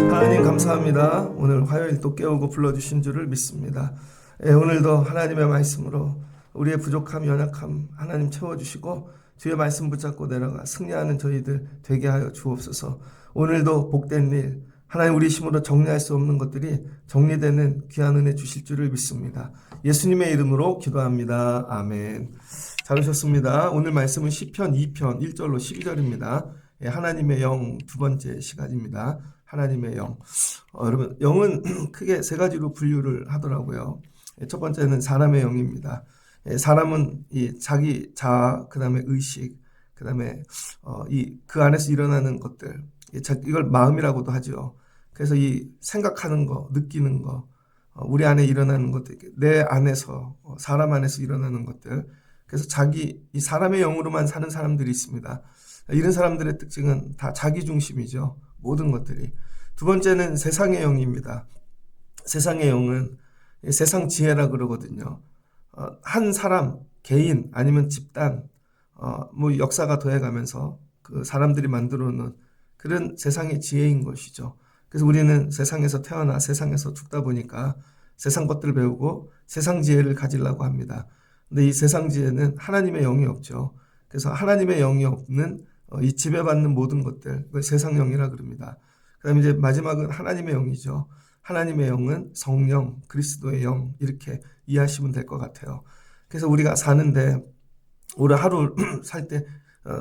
하나님 감사합니다. 오늘 화요일 또 깨우고 불러주신 줄을 믿습니다. 오늘도 하나님의 말씀으로 우리의 부족함, 연약함 하나님 채워주시고 주의 말씀 붙잡고 내려가 승리하는 저희들 되게 하여 주옵소서. 오늘도 복된 일, 하나님 우리 힘으로 정리할 수 없는 것들이 정리되는 귀한 은혜 주실 줄을 믿습니다. 예수님의 이름으로 기도합니다. 아멘. 잘 오셨습니다. 오늘 말씀은 시편 2편 1절로 12절입니다. 하나님의 영 두 번째 시간입니다. 하나님의 영. 여러분, 영은 크게 세 가지로 분류를 하더라고요. 첫 번째는 사람의 영입니다. 사람은 이 자기 자아, 그 다음에 의식, 그 다음에 그 안에서 일어나는 것들, 이걸 마음이라고도 하죠. 그래서 이 생각하는 거, 느끼는 거, 우리 안에 일어나는 것들, 내 안에서, 사람 안에서 일어나는 것들. 그래서 이 사람의 영으로만 사는 사람들이 있습니다. 이런 사람들의 특징은 다 자기 중심이죠. 모든 것들이. 두 번째는 세상의 영입니다. 세상의 영은 세상 지혜라 그러거든요. 한 사람, 개인 아니면 집단, 역사가 더해가면서 그 사람들이 만들어 놓은 그런 세상의 지혜인 것이죠. 그래서 우리는 세상에서 태어나 세상에서 죽다 보니까 세상 것들을 배우고 세상 지혜를 가지려고 합니다. 근데 이 세상 지혜는 하나님의 영이 없죠. 그래서 하나님의 영이 없는 이 지배받는 모든 것들, 그걸 세상 영이라 그럽니다. 그 다음에 이제 마지막은 하나님의 영이죠. 하나님의 영은 성령, 그리스도의 영, 이렇게 이해하시면 될 것 같아요. 그래서 우리가 사는데, 우리 하루 살 때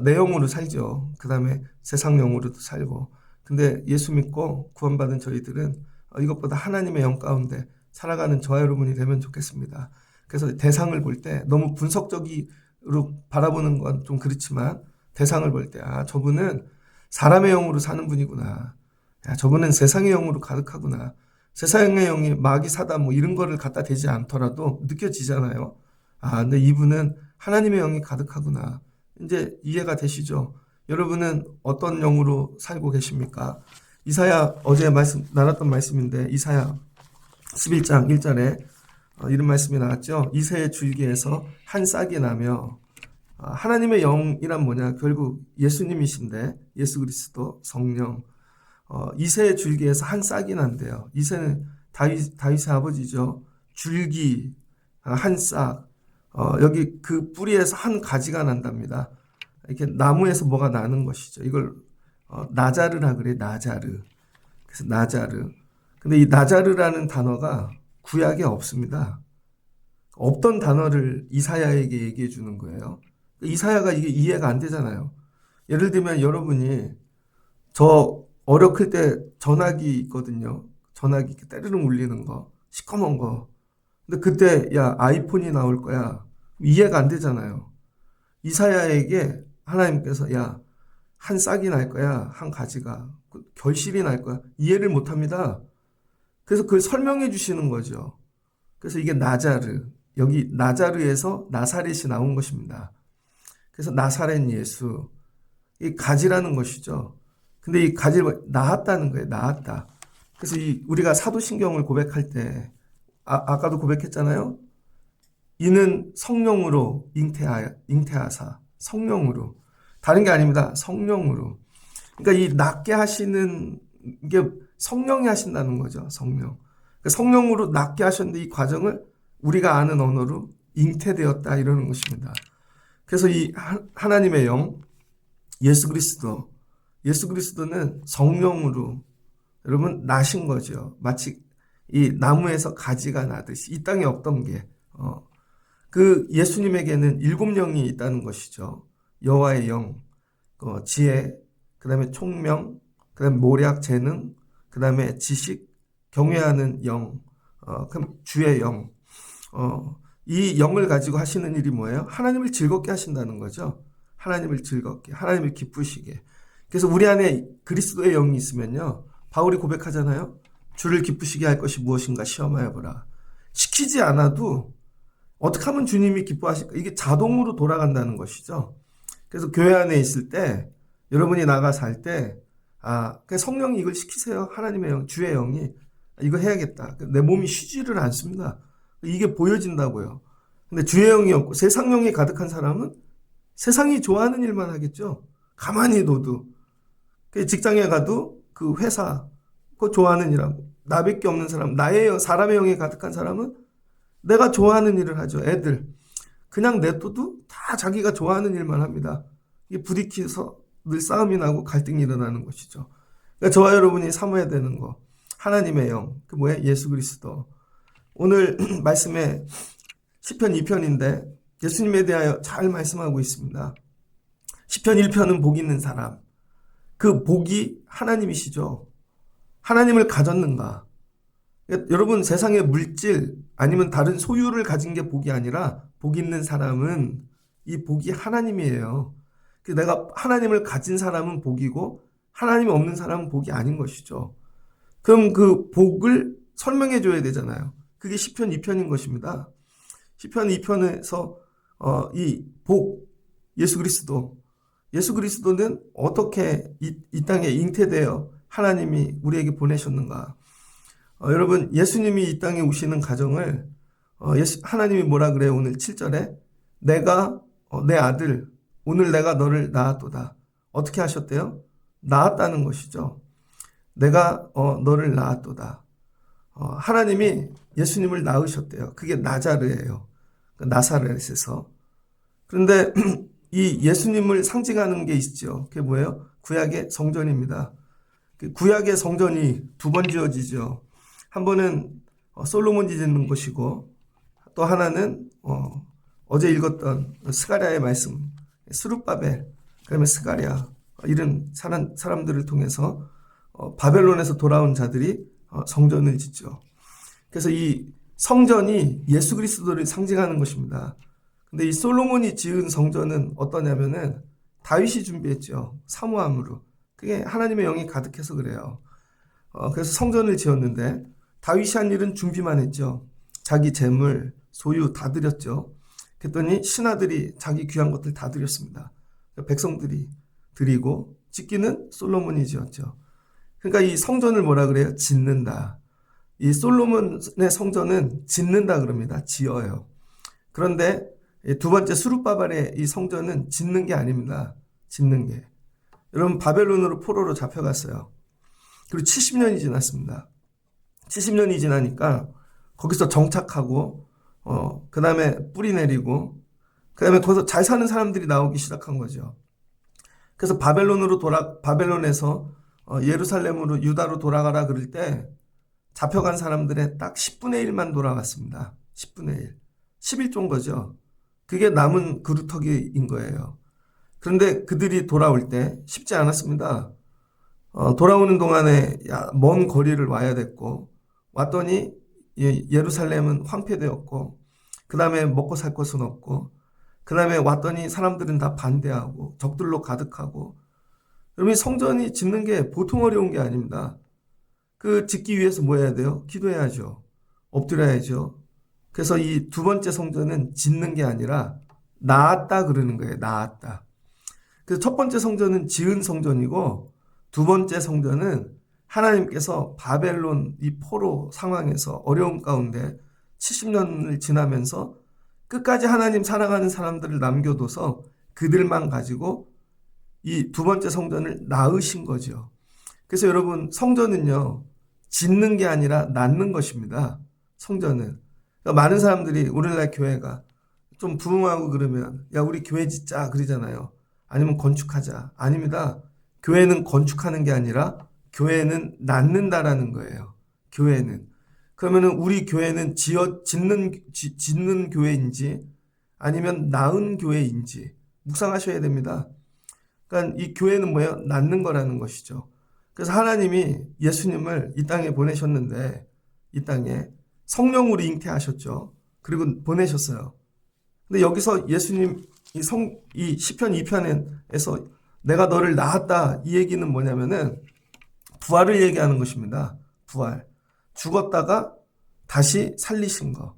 내 영으로 살죠. 그 다음에 세상 영으로도 살고. 근데 예수 믿고 구원받은 저희들은 이것보다 하나님의 영 가운데 살아가는 저와 여러분이 되면 좋겠습니다. 그래서 대상을 볼 때 너무 분석적으로 바라보는 건 좀 그렇지만 대상을 볼 때, 저분은 사람의 영으로 사는 분이구나. 저분은 세상의 영으로 가득하구나. 세상의 영이 마귀 사단 이런 거를 갖다 대지 않더라도 느껴지잖아요. 근데 이분은 하나님의 영이 가득하구나. 이제 이해가 되시죠? 여러분은 어떤 영으로 살고 계십니까? 이사야, 어제 나눴던 말씀인데, 이사야 11장 1절에 이런 말씀이 나왔죠. 이새의 줄기에서 한 싹이 나며, 하나님의 영이란 뭐냐? 결국 예수님이신데, 예수 그리스도, 성령. 이새의 줄기에서 한 싹이 난대요. 이새는 다윗의 아버지죠. 줄기, 한 싹. 여기 그 뿌리에서 한 가지가 난답니다. 이렇게 나무에서 뭐가 나는 것이죠. 이걸 나자르라 그래, 나자르. 그래서 나자르. 근데 이 나자르라는 단어가 구약에 없습니다. 없던 단어를 이사야에게 얘기해 주는 거예요. 이사야가 이게 이해가 안 되잖아요. 예를 들면 여러분이 저 어렸을 때 전화기 있거든요. 전화기 이렇게 때르릉 울리는 거, 시커먼 거. 근데 그때 아이폰이 나올 거야. 이해가 안 되잖아요. 이사야에게 하나님께서 한 싹이 날 거야. 한 가지가. 결실이 날 거야. 이해를 못 합니다. 그래서 그걸 설명해 주시는 거죠. 그래서 이게 나자르. 여기 나자르에서 나사렛이 나온 것입니다. 그래서 나사렛 예수. 이 가지라는 것이죠. 근데 이 가지를 낳았다는 거예요. 낳았다. 그래서 우리가 사도신경을 고백할 때, 아까도 고백했잖아요. 이는 성령으로 잉태하사. 성령으로. 다른 게 아닙니다. 성령으로. 그러니까 이 낫게 하시는 게 성령이 하신다는 거죠. 성령. 그러니까 성령으로 낫게 하셨는데 이 과정을 우리가 아는 언어로 잉태되었다 이러는 것입니다. 그래서 이 하나님의 영, 예수 그리스도는 성령으로 여러분 나신 거죠. 마치 이 나무에서 가지가 나듯이 이 땅에 없던 게 그 예수님에게는 7영이 있다는 것이죠. 여호와의 영, 지혜, 그 다음에 총명, 그 다음에 모략, 재능, 그 다음에 지식, 경외하는 영, 그럼 주의 영. 이 영을 가지고 하시는 일이 뭐예요? 하나님을 즐겁게 하신다는 거죠. 하나님을 즐겁게, 하나님을 기쁘시게. 그래서 우리 안에 그리스도의 영이 있으면요. 바울이 고백하잖아요. 주를 기쁘시게 할 것이 무엇인가 시험하여 보라. 시키지 않아도 어떻게 하면 주님이 기뻐하실까? 이게 자동으로 돌아간다는 것이죠. 그래서 교회 안에 있을 때 여러분이 나가서 할 때 그냥 성령이 이걸 시키세요. 하나님의 영, 주의 영이 이거 해야겠다. 내 몸이 쉬지를 않습니다. 이게 보여진다고요. 근데 주의 영이 없고 세상 영이 가득한 사람은 세상이 좋아하는 일만 하겠죠. 가만히 둬도. 그 직장에 가도 그 회사, 그 좋아하는 일하고. 나밖에 없는 사람, 사람의 영이 가득한 사람은 내가 좋아하는 일을 하죠. 애들. 그냥 냅둬도 다 자기가 좋아하는 일만 합니다. 이게 부딪혀서 늘 싸움이 나고 갈등이 일어나는 것이죠. 그러니까 저와 여러분이 사모해야 되는 거. 하나님의 영. 그 뭐예요? 예수 그리스도. 오늘 말씀에 시편 2편인데 예수님에 대하여 잘 말씀하고 있습니다. 시편 1편은 복 있는 사람. 그 복이 하나님이시죠. 하나님을 가졌는가? 여러분 세상의 물질 아니면 다른 소유를 가진 게 복이 아니라 복 있는 사람은 이 복이 하나님이에요. 내가 하나님을 가진 사람은 복이고 하나님이 없는 사람은 복이 아닌 것이죠. 그럼 그 복을 설명해 줘야 되잖아요. 그게 시편 2편인 것입니다. 시편 2편에서 이 복, 예수 그리스도는 어떻게 이 땅에 잉태되어 하나님이 우리에게 보내셨는가? 여러분 예수님이 이 땅에 오시는 가정을 하나님이 뭐라 그래요? 오늘 7절에 내가 내 아들 오늘 내가 너를 낳았도다. 어떻게 하셨대요? 낳았다는 것이죠. 내가 너를 낳았도다. 하나님이 예수님을 낳으셨대요. 그게 나자르예요. 나사렛에서. 그런데 이 예수님을 상징하는 게 있죠. 그게 뭐예요? 구약의 성전입니다. 구약의 성전이 두 번 지어지죠. 한 번은 솔로몬이 짓는 것이고 또 하나는 어제 읽었던 스가랴의 말씀 스룹바벨 그다음에 스가랴 이런 사람들을 통해서 바벨론에서 돌아온 자들이 성전을 짓죠. 그래서 이 성전이 예수 그리스도를 상징하는 것입니다. 근데 이 솔로몬이 지은 성전은 어떠냐면은 다윗이 준비했죠. 사모함으로. 그게 하나님의 영이 가득해서 그래요. 그래서 성전을 지었는데 다윗이 한 일은 준비만 했죠. 자기 재물, 소유 다 드렸죠. 그랬더니 신하들이 자기 귀한 것들 다 드렸습니다. 백성들이 드리고 짓기는 솔로몬이 지었죠. 그러니까 이 성전을 뭐라 그래요? 짓는다. 이 솔로몬의 성전은 짓는다 그럽니다. 지어요. 그런데 두 번째 수룹바벨의 이 성전은 짓는 게 아닙니다. 짓는 게. 여러분 바벨론으로 포로로 잡혀갔어요. 그리고 70년이 지났습니다. 70년이 지나니까 거기서 정착하고 그 다음에 뿌리 내리고 그 다음에 거기서 잘 사는 사람들이 나오기 시작한 거죠. 그래서 바벨론에서 예루살렘으로 유다로 돌아가라 그럴 때 잡혀간 사람들의 딱 10분의 1만 돌아갔습니다. 10분의 1. 11조인 거죠. 그게 남은 그루터기인 거예요. 그런데 그들이 돌아올 때 쉽지 않았습니다. 돌아오는 동안에 먼 거리를 와야 됐고 왔더니 예루살렘은 황폐되었고 그 다음에 먹고 살 것은 없고 그 다음에 왔더니 사람들은 다 반대하고 적들로 가득하고 여러분 성전이 짓는 게 보통 어려운 게 아닙니다. 그 짓기 위해서 뭐 해야 돼요? 기도해야죠. 엎드려야죠. 그래서 이 두 번째 성전은 짓는 게 아니라 낳았다 그러는 거예요. 낳았다. 그래서 첫 번째 성전은 지은 성전이고 두 번째 성전은 하나님께서 바벨론 이 포로 상황에서 어려움 가운데 70년을 지나면서 끝까지 하나님 사랑하는 사람들을 남겨둬서 그들만 가지고 이 두 번째 성전을 낳으신 거죠. 그래서 여러분 성전은요 짓는 게 아니라 낳는 것입니다. 성전은. 그러니까 많은 사람들이 오늘날 교회가 좀 부흥하고 그러면 야 우리 교회 짓자 그러잖아요. 아니면 건축하자. 아닙니다. 교회는 건축하는 게 아니라 교회는 낳는다라는 거예요. 교회는. 그러면은 우리 교회는 짓는 교회인지 아니면 낳은 교회인지 묵상하셔야 됩니다. 그러니까 이 교회는 뭐예요? 낳는 거라는 것이죠. 그래서 하나님이 예수님을 이 땅에 보내셨는데 이 땅에 성령으로 잉태하셨죠. 그리고 보내셨어요. 근데 여기서 예수님 이 시편 2편에서 내가 너를 낳았다 이 얘기는 뭐냐면은 부활을 얘기하는 것입니다. 부활. 죽었다가 다시 살리신 거.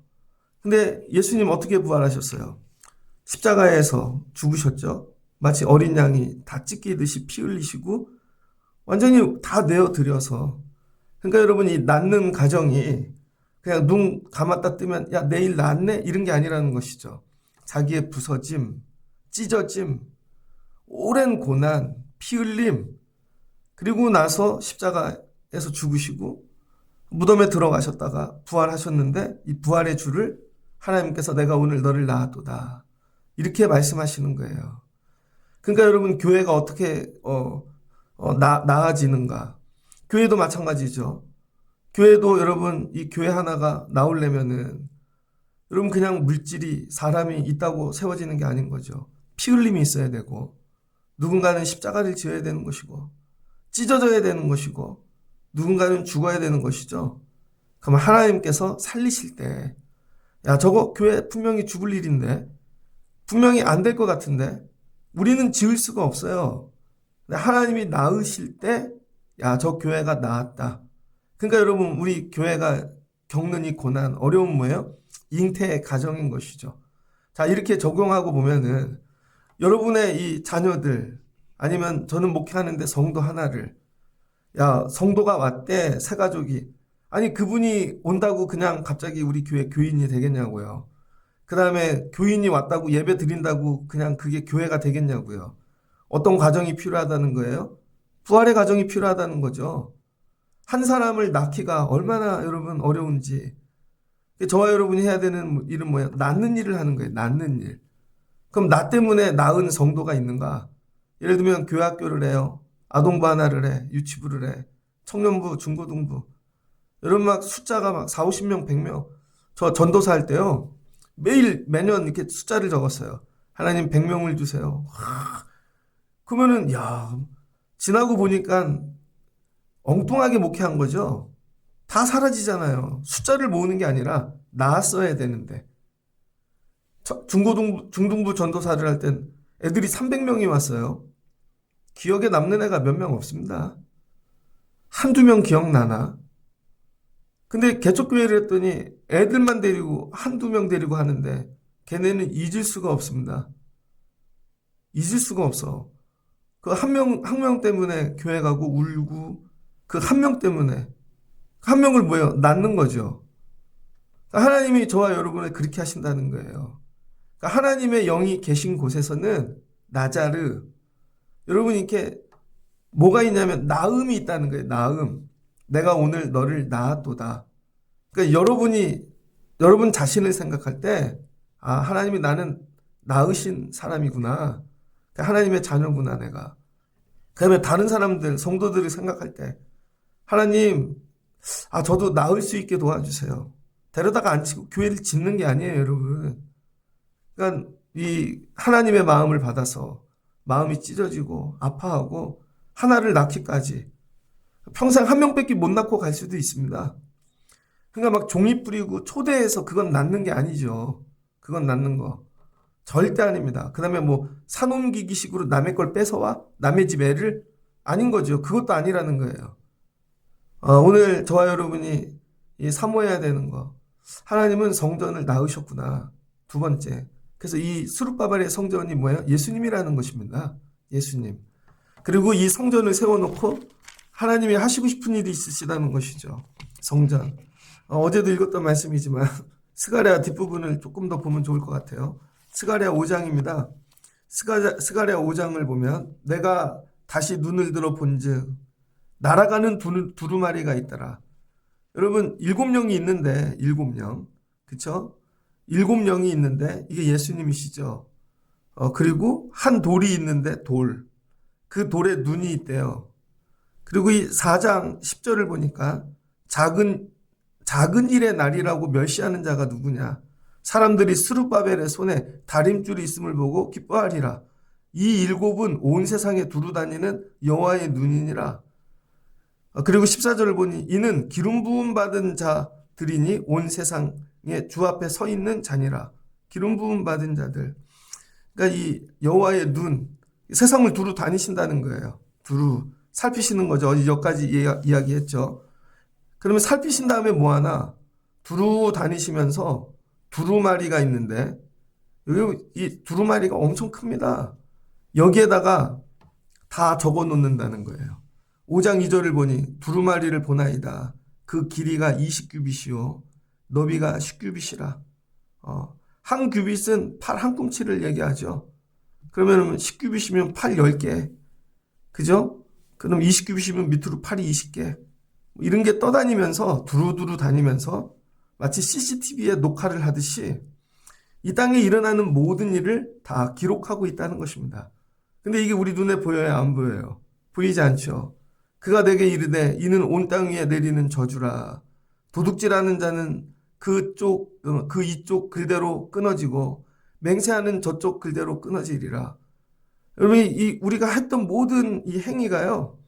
근데 예수님 어떻게 부활하셨어요? 십자가에서 죽으셨죠. 마치 어린 양이 다 찢기듯이 피 흘리시고 완전히 다 내어드려서. 그러니까 여러분 이 낳는 가정이 그냥 눈 감았다 뜨면 야 내일 낫네 이런 게 아니라는 것이죠. 자기의 부서짐, 찢어짐, 오랜 고난, 피 흘림, 그리고 나서 십자가에서 죽으시고 무덤에 들어가셨다가 부활하셨는데 이 부활의 주를 하나님께서 내가 오늘 너를 낳았도다 이렇게 말씀하시는 거예요. 그러니까 여러분 교회가 어떻게 나아지는가? 교회도 마찬가지죠. 교회도 여러분 이 교회 하나가 나오려면은 여러분 그냥 물질이 사람이 있다고 세워지는 게 아닌 거죠. 피 흘림이 있어야 되고 누군가는 십자가를 지어야 되는 것이고 찢어져야 되는 것이고 누군가는 죽어야 되는 것이죠. 그럼 하나님께서 살리실 때 야 저거 교회 분명히 죽을 일인데 분명히 안 될 것 같은데 우리는 지을 수가 없어요. 근데 하나님이 낳으실 때 야 저 교회가 나았다. 그러니까 여러분 우리 교회가 겪는 이 고난 어려움 뭐예요? 잉태의 가정인 것이죠. 자 이렇게 적용하고 보면은 여러분의 이 자녀들 아니면 저는 목회하는데 성도 하나를 야 성도가 왔대 새 가족이 아니 그분이 온다고 그냥 갑자기 우리 교회 교인이 되겠냐고요. 그 다음에 교인이 왔다고 예배 드린다고 그냥 그게 교회가 되겠냐고요. 어떤 과정이 필요하다는 거예요? 부활의 과정이 필요하다는 거죠. 한 사람을 낳기가 얼마나 여러분 어려운지. 저와 여러분이 해야 되는 일은 뭐예요? 낳는 일을 하는 거예요. 낳는 일. 그럼 나 때문에 낳은 성도가 있는가? 예를 들면 교회학교를 해요. 아동부 하나를 해. 유치부를 해. 청년부, 중고등부. 여러분 막 숫자가 막 4, 50명, 100명. 저 전도사 할 때요. 매년 이렇게 숫자를 적었어요. 하나님 100명을 주세요. 그러면은 야 지나고 보니까 엉뚱하게 목회한 거죠. 다 사라지잖아요. 숫자를 모으는 게 아니라 나았어야 되는데. 중등부 전도사를 할 땐 애들이 300명이 왔어요. 기억에 남는 애가 몇 명 없습니다. 한두 명 기억나나? 근데 개척교회를 했더니 애들만 데리고 한두 명 데리고 하는데 걔네는 잊을 수가 없습니다. 잊을 수가 없어. 그 한 명 때문에 교회 가고 울고 그 한 명 때문에 한 명을 뭐예요? 낳는 거죠. 하나님이 저와 여러분을 그렇게 하신다는 거예요. 하나님의 영이 계신 곳에서는 나자르 여러분 이렇게 뭐가 있냐면 나음이 있다는 거예요. 나음. 내가 오늘 너를 낳았도다. 그러니까 여러분 자신을 생각할 때 아 하나님이 나는 낳으신 사람이구나. 그러니까 하나님의 자녀구나 내가. 그다음에 다른 사람들 성도들을 생각할 때 하나님 아 저도 낳을 수 있게 도와주세요. 데려다가 앉히고 교회를 짓는 게 아니에요 여러분. 그러니까 이 하나님의 마음을 받아서 마음이 찢어지고 아파하고 하나를 낳기까지 평생 한 명밖에 못 낳고 갈 수도 있습니다. 그러니까 막 종이 뿌리고 초대해서 그건 낳는 게 아니죠. 그건 낳는 거 절대 아닙니다. 그 다음에 뭐 산옮기기식으로 남의 걸 뺏어와 남의 집 애를 아닌 거죠. 그것도 아니라는 거예요. 오늘 저와 여러분이 사모해야 되는 거 하나님은 성전을 낳으셨구나. 두 번째 그래서 이 스룹바벨의 성전이 뭐예요? 예수님이라는 것입니다. 예수님. 그리고 이 성전을 세워놓고 하나님이 하시고 싶은 일이 있으시다는 것이죠. 성전. 어제도 읽었던 말씀이지만 스가랴 뒷부분을 조금 더 보면 좋을 것 같아요. 스가랴 5장입니다. 스가랴 5장을 보면 내가 다시 눈을 들어 본즉 날아가는 두루마리가 있더라. 여러분 7명이 있는데 7명. 그쵸? 7명이 있는데 이게 예수님이시죠. 그리고 한 돌이 있는데 그 돌에 눈이 있대요. 그리고 이 4장 10절을 보니까 작은 일의 날이라고 멸시하는 자가 누구냐. 사람들이 스룹바벨의 손에 다림줄이 있음을 보고 기뻐하리라. 이 7은 온 세상에 두루 다니는 여호와의 눈이니라. 그리고 14절을 보니 이는 기름 부음 받은 자들이니 온 세상에 주 앞에 서 있는 자니라. 기름 부음 받은 자들. 그러니까 이 여호와의 눈, 세상을 두루 다니신다는 거예요. 두루 살피시는 거죠. 어제 여기까지 이야기했죠. 그러면 살피신 다음에 뭐하나? 두루 다니시면서 두루마리가 있는데 여기 이 두루마리가 엄청 큽니다. 여기에다가 다 적어 놓는다는 거예요. 5장 2절을 보니 두루마리를 보나이다. 그 길이가 20규빗이요 너비가 10규빗이라. 한 규빗은 팔 한 꿈치를 얘기하죠. 그러면 10규빗이면 팔 10개. 그죠? 그럼 20규빗이면 밑으로 팔이 20개. 이런 게 떠다니면서 두루두루 다니면서 마치 CCTV에 녹화를 하듯이 이 땅에 일어나는 모든 일을 다 기록하고 있다는 것입니다. 근데 이게 우리 눈에 보여요, 안 보여요? 보이지 않죠? 그가 내게 이르되 이는 온 땅 위에 내리는 저주라. 도둑질하는 자는 그 이쪽 글대로 끊어지고 맹세하는 저쪽 글대로 끊어지리라. 여러분, 우리가 했던 모든 이 행위가요,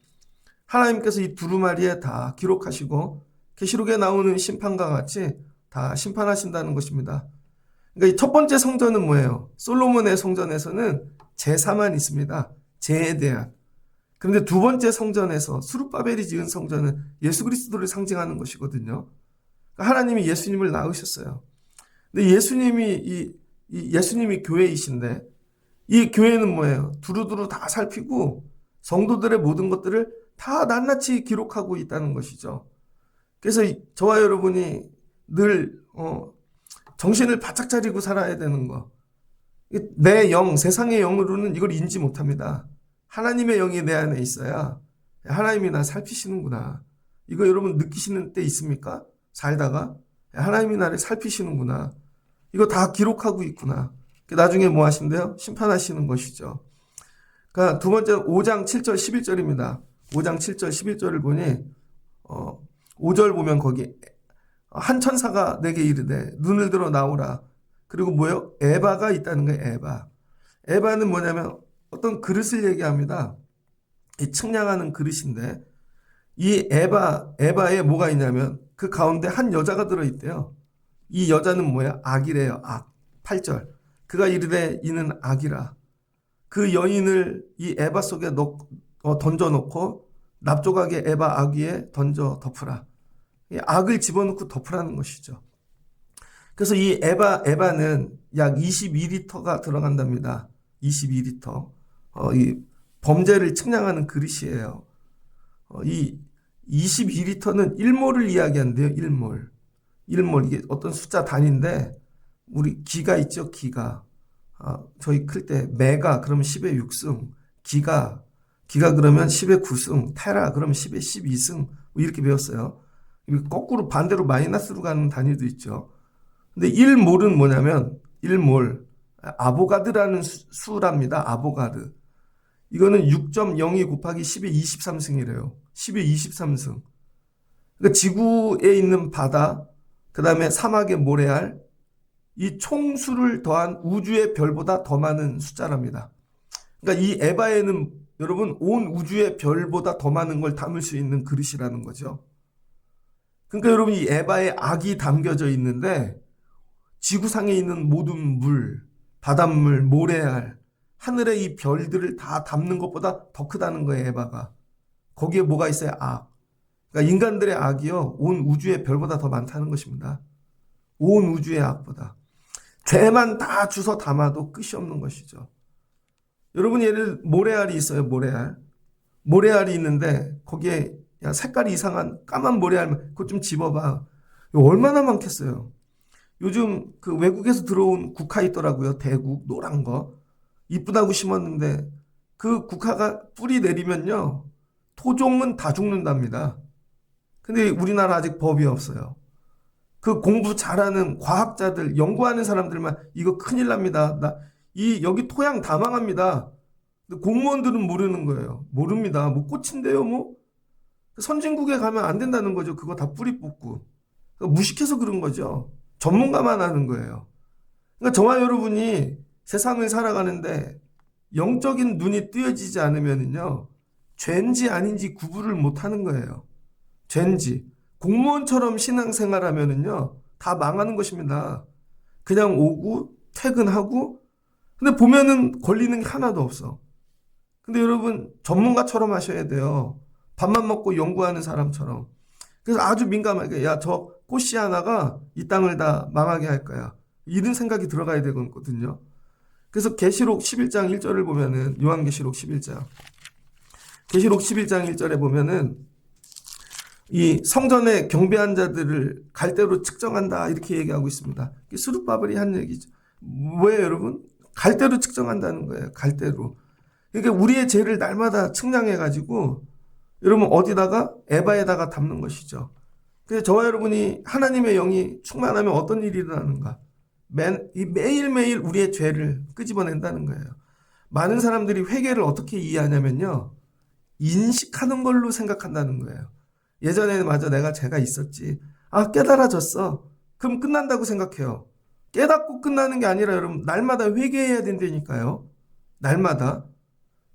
하나님께서 이 두루마리에 다 기록하시고 계시록에 나오는 심판과 같이 다 심판하신다는 것입니다. 그러니까 이 첫 번째 성전은 뭐예요? 솔로몬의 성전에서는 제사만 있습니다. 제에 대한. 그런데 두 번째 성전에서 스룹바벨이 지은 성전은 예수 그리스도를 상징하는 것이거든요. 그러니까 하나님이 예수님을 낳으셨어요. 근데 예수님이 교회이신데 이 교회는 뭐예요? 두루두루 다 살피고 성도들의 모든 것들을 다 낱낱이 기록하고 있다는 것이죠. 그래서 저와 여러분이 늘 정신을 바짝 차리고 살아야 되는 거. 내 영, 세상의 영으로는 이걸 인지 못합니다. 하나님의 영이 내 안에 있어야 하나님이 나 살피시는구나. 이거 여러분 느끼시는 때 있습니까? 살다가 하나님이 나를 살피시는구나. 이거 다 기록하고 있구나. 나중에 뭐 하신대요? 심판하시는 것이죠. 그러니까 두 번째 5장 7절 11절입니다. 5장 7절 11절을 보니 5절 보면 거기 한 천사가 내게 이르되 눈을 들어 나오라. 그리고 뭐요? 에바가 있다는 거예요. 에바. 에바는 뭐냐면 어떤 그릇을 얘기합니다. 이 측량하는 그릇인데 이 에바에 뭐가 있냐면 그 가운데 한 여자가 들어있대요. 이 여자는 뭐야? 악이래요. 악. 8절. 그가 이르되 이는 악이라. 그 여인을 이 에바 속에 던져놓고 납조각의 에바 악 위에 던져 덮으라. 이 악을 집어넣고 덮으라는 것이죠. 그래서 이 에바는 약 22리터가 들어간답니다. 22리터. 이 범죄를 측량하는 그릇이에요. 이 22리터는 1몰을 이야기한대요. 1몰. 이게 어떤 숫자 단위인데 우리 기가 있죠. 기가. 저희 클 때 메가 그러면 10의 6승. 기가 그러면 10의 9승. 테라 그러면 10의 12승. 이렇게 배웠어요. 거꾸로 반대로 마이너스로 가는 단위도 있죠. 근데 1몰은 뭐냐면 1몰. 아보가드라는 수랍니다. 아보가드. 이거는 6.02 곱하기 10의 23승이래요. 10의 23승. 그러니까 지구에 있는 바다, 그 다음에 사막의 모래알, 이 총수를 더한 우주의 별보다 더 많은 숫자랍니다. 그러니까 이 에바에는 여러분 온 우주의 별보다 더 많은 걸 담을 수 있는 그릇이라는 거죠. 그러니까 여러분 이 에바에 악이 담겨져 있는데 지구상에 있는 모든 물, 바닷물, 모래알, 하늘의 이 별들을 다 담는 것보다 더 크다는 거예요. 에바가. 거기에 뭐가 있어요? 악. 그러니까 인간들의 악이요 온 우주의 별보다 더 많다는 것입니다. 온 우주의 악보다. 죄만 다 주워 담아도 끝이 없는 것이죠. 여러분 예를 모래알이 있어요. 모래알이 있는데 거기에 야 색깔이 이상한 까만 모래알 그거 좀 집어봐. 이거 얼마나 많겠어요. 요즘 그 외국에서 들어온 국화 있더라고요. 대국 노란 거. 이쁘다고 심었는데 그 국화가 뿌리 내리면요. 토종은 다 죽는답니다. 근데 우리나라 아직 법이 없어요. 그 공부 잘하는 과학자들, 연구하는 사람들만 이거 큰일 납니다. 여기 토양 다 망합니다. 근데 공무원들은 모르는 거예요. 모릅니다. 뭐 꽃인데요, 뭐. 선진국에 가면 안 된다는 거죠. 그거 다 뿌리 뽑고. 무식해서 그런 거죠. 전문가만 하는 거예요. 그러니까 저와 여러분이 세상을 살아가는데 영적인 눈이 뜨여지지 않으면요. 죄인지 아닌지 구분을 못 하는 거예요. 죄인지. 공무원처럼 신앙생활하면은요. 다 망하는 것입니다. 그냥 오고 퇴근하고 근데 보면은 걸리는 게 하나도 없어. 근데 여러분 전문가처럼 하셔야 돼요. 밥만 먹고 연구하는 사람처럼. 그래서 아주 민감하게 야, 저 꽃씨 하나가 이 땅을 다 망하게 할 거야. 이런 생각이 들어가야 되거든요. 그래서 계시록 11장 1절을 보면은 요한계시록 11장. 계시록 11장 1절에 보면은 이 성전에 경배한 자들을 갈대로 측정한다 이렇게 얘기하고 있습니다. 스룹바벨이 한 얘기죠. 뭐예요, 여러분? 갈대로 측정한다는 거예요. 갈대로. 그러니까 우리의 죄를 날마다 측량해 가지고 여러분 어디다가 에바에다가 담는 것이죠. 그래서 저와 여러분이 하나님의 영이 충만하면 어떤 일이 일어나는가? 매일매일 우리의 죄를 끄집어낸다는 거예요. 많은 사람들이 회개를 어떻게 이해하냐면요. 인식하는 걸로 생각한다는 거예요. 예전에는 맞아 내가 죄가 있었지. 아, 깨달아졌어. 그럼 끝난다고 생각해요. 깨닫고 끝나는 게 아니라 여러분 날마다 회개해야 된다니까요. 날마다.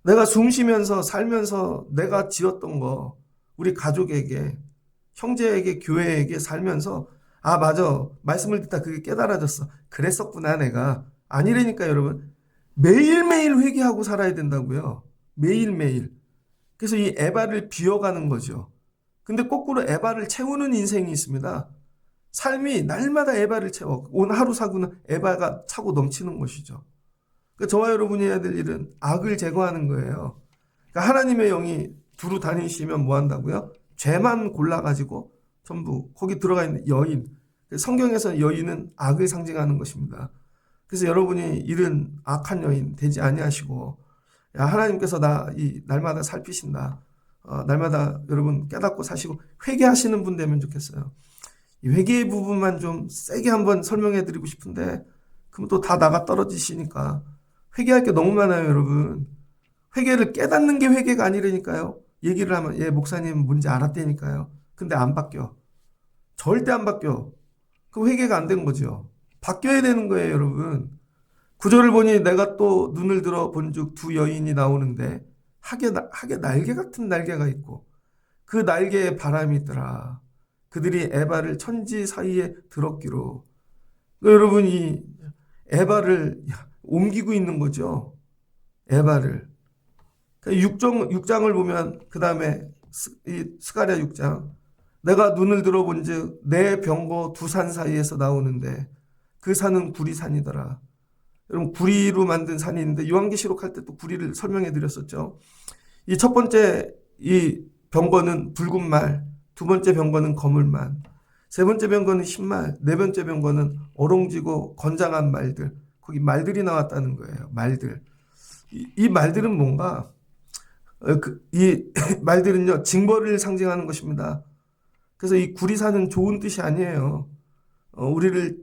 내가 숨 쉬면서 살면서 내가 지었던 거 우리 가족에게 형제에게 교회에게 살면서 아 맞아 말씀을 듣다 그게 깨달아졌어. 그랬었구나 내가. 아니라니까 여러분. 매일매일 회개하고 살아야 된다고요. 매일매일. 그래서 이 에바를 비워가는 거죠. 근데 거꾸로 에바를 채우는 인생이 있습니다. 삶이 날마다 에바를 채워. 오늘 하루 사고는 에바가 차고 넘치는 것이죠. 그러니까 저와 여러분이 해야 될 일은 악을 제거하는 거예요. 그러니까 하나님의 영이 두루 다니시면 뭐 한다고요? 죄만 골라가지고 전부 거기 들어가 있는 여인. 성경에서 여인은 악을 상징하는 것입니다. 그래서 여러분이 이런 악한 여인 되지 아니하시고 야, 하나님께서 날마다 살피신다. 날마다 여러분 깨닫고 사시고 회개하시는 분 되면 좋겠어요. 이 회개의 부분만 좀 세게 한번 설명해 드리고 싶은데 그럼 또 다 나가 떨어지시니까 회개할 게 너무 많아요, 여러분. 회개를 깨닫는 게 회개가 아니라니까요. 얘기를 하면 예, 목사님 뭔지 알았다니까요. 근데 안 바뀌어. 절대 안 바뀌어. 그 회개가 안 된 거죠. 바뀌어야 되는 거예요, 여러분. 구절을 보니 내가 또 눈을 들어 본즉 두 여인이 나오는데 하게 날개 같은 날개가 있고 그 날개에 바람이 있더라. 그들이 에바를 천지 사이에 들었기로. 여러분 이 에바를 옮기고 있는 거죠. 에바를. 6장을 보면 그 다음에 스가랴 6장 내가 눈을 들어본즉 내 병거 두 산 사이에서 나오는데 그 산은 구리산이더라. 여러분 구리로 만든 산이 있는데 요한계시록 할 때 또 구리를 설명해 드렸었죠. 이 첫 번째 이 병거는 붉은 말, 두 번째 병거는 거물말, 세 번째 병거는 흰말, 네 번째 병거는 어롱지고 건장한 말들. 거기 말들이 나왔다는 거예요. 말들. 이 말들은 뭔가 이 말들은요 징벌을 상징하는 것입니다. 그래서 이 구리산은 좋은 뜻이 아니에요. 우리를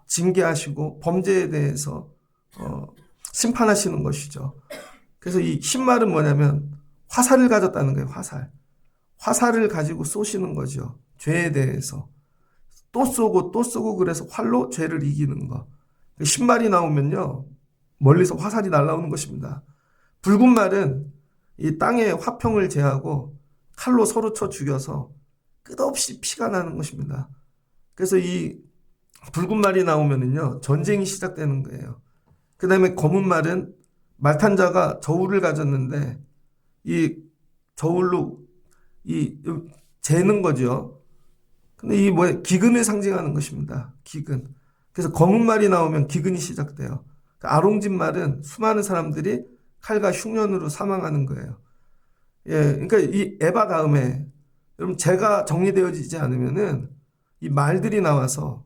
징계하시고 범죄에 대해서 심판하시는 것이죠. 그래서 이 흰말은 뭐냐면 화살을 가졌다는 거예요. 화살을 가지고 쏘시는 거죠. 죄에 대해서 또 쏘고 또 쏘고 그래서 활로 죄를 이기는 거. 흰말이 나오면요 멀리서 화살이 날아오는 것입니다. 붉은 말은 이 땅의 화평을 제하고 칼로 서로 쳐 죽여서 끝없이 피가 나는 것입니다. 그래서 이 붉은 말이 나오면은요 전쟁이 시작되는 거예요. 그 다음에 검은 말은 말탄자가 저울을 가졌는데 이 저울로 재는 거죠. 근데 이 기근을 상징하는 것입니다. 기근. 그래서 검은 말이 나오면 기근이 시작돼요. 아롱진 말은 수많은 사람들이 칼과 흉년으로 사망하는 거예요. 예, 그러니까 이 에바 다음에 여러분 죄가 정리되어지지 않으면은 이 말들이 나와서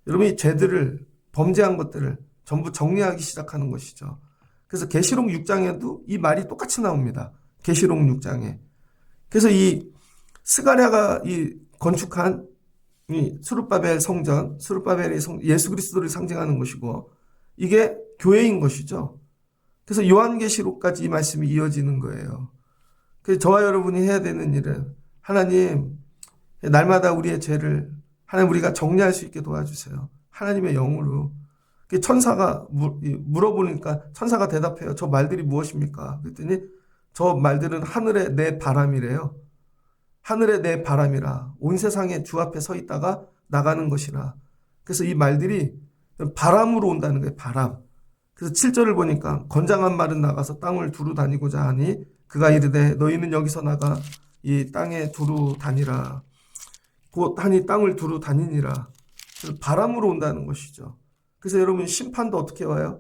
여러분이 죄들을 범죄한 것들을 전부 정리하기 시작하는 것이죠. 그래서 계시록 6장에도 이 말이 똑같이 나옵니다. 계시록 6장에. 그래서 이 스가랴가 이 건축한 이 스룹바벨 성전, 스룹바벨이 예수 그리스도를 상징하는 것이고 이게 교회인 것이죠. 그래서 요한계시록까지 이 말씀이 이어지는 거예요. 그래서 저와 여러분이 해야 되는 일은 하나님 날마다 우리의 죄를 하나님 우리가 정리할 수 있게 도와주세요. 하나님의 영으로. 천사가 물어보니까 천사가 대답해요. 저 말들이 무엇입니까? 그랬더니 저 말들은 하늘의 내 바람이래요. 하늘의 내 바람이라. 온 세상에 주 앞에 서 있다가 나가는 것이라. 그래서 이 말들이 바람으로 온다는 거예요. 바람. 그래서 7절을 보니까 건장한 말은 나가서 땅을 두루 다니고자 하니 그가 이르되 너희는 여기서 나가 이 땅에 두루 다니라. 곧 하니 땅을 두루 다니니라. 그래서 바람으로 온다는 것이죠. 그래서 여러분 심판도 어떻게 와요?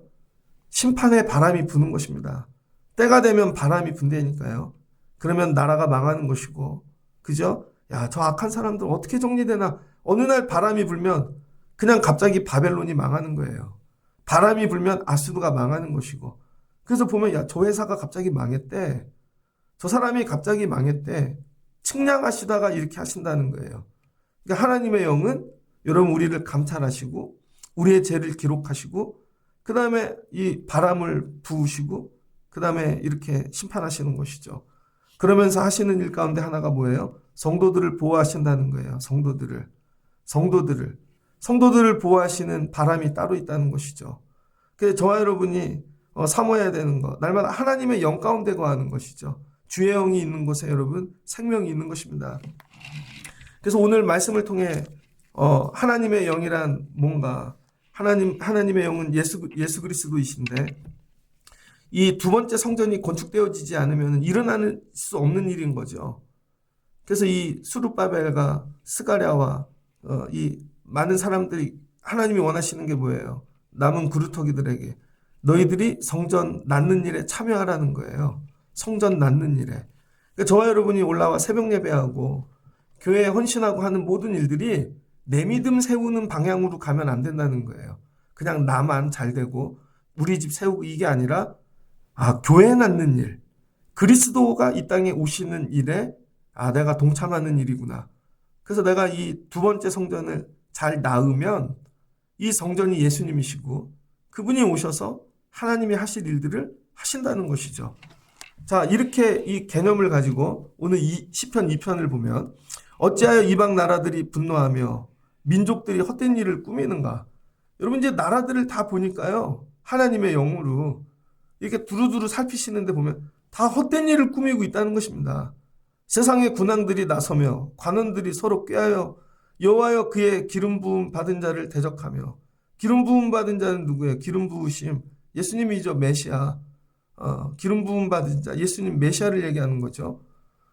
심판의 바람이 부는 것입니다. 때가 되면 바람이 분다니까요. 그러면 나라가 망하는 것이고, 그죠? 야, 저 악한 사람들 어떻게 정리되나? 어느 날 바람이 불면 그냥 갑자기 바벨론이 망하는 거예요. 바람이 불면 아수르가 망하는 것이고. 그래서 보면 야, 저 회사가 갑자기 망했대. 저 사람이 갑자기 망했대. 측량하시다가 이렇게 하신다는 거예요. 그러니까 하나님의 영은 여러분 우리를 감찰하시고 우리의 죄를 기록하시고 그 다음에 이 바람을 부으시고 그 다음에 이렇게 심판하시는 것이죠. 그러면서 하시는 일 가운데 하나가 뭐예요? 성도들을 보호하신다는 거예요. 성도들을 보호하시는 바람이 따로 있다는 것이죠. 그래서 저와 여러분이 사모해야 되는 것, 날마다 하나님의 영 가운데 거하는 것이죠. 주의 영이 있는 곳에 여러분 생명이 있는 것입니다. 그래서 오늘 말씀을 통해 하나님의 영이란 뭔가 하나님의 영은 예수 그리스도이신데 이 두 번째 성전이 건축되어지지 않으면 일어나는 수 없는 일인 거죠. 그래서 이 수룹바벨과 스가랴와 이 많은 사람들이 하나님이 원하시는 게 뭐예요? 남은 그루터기들에게 너희들이 성전 낳는 일에 참여하라는 거예요. 성전 낳는 일에. 그러니까 저와 여러분이 올라와 새벽 예배하고 교회에 헌신하고 하는 모든 일들이 내 믿음 세우는 방향으로 가면 안 된다는 거예요. 그냥 나만 잘 되고 우리 집 세우고 이게 아니라 교회 낳는 일, 그리스도가 이 땅에 오시는 일에 내가 동참하는 일이구나. 그래서 내가 이 두 번째 성전을 잘 낳으면 이 성전이 예수님이시고 그분이 오셔서 하나님이 하실 일들을 하신다는 것이죠. 자, 이렇게 이 개념을 가지고 오늘 시편 2편을 보면 어찌하여 이방 나라들이 분노하며 민족들이 헛된 일을 꾸미는가. 여러분 이제 나라들을 다 보니까요. 하나님의 영으로 이렇게 두루두루 살피시는데 보면 다 헛된 일을 꾸미고 있다는 것입니다. 세상의 군왕들이 나서며 관원들이 서로 꾀하여 여호와여 그의 기름 부음 받은 자를 대적하며 기름 부음 받은 자는 누구예요? 기름 부으심 예수님이죠. 메시아. 기름 부음 받은 자 예수님 메시아를 얘기하는 거죠.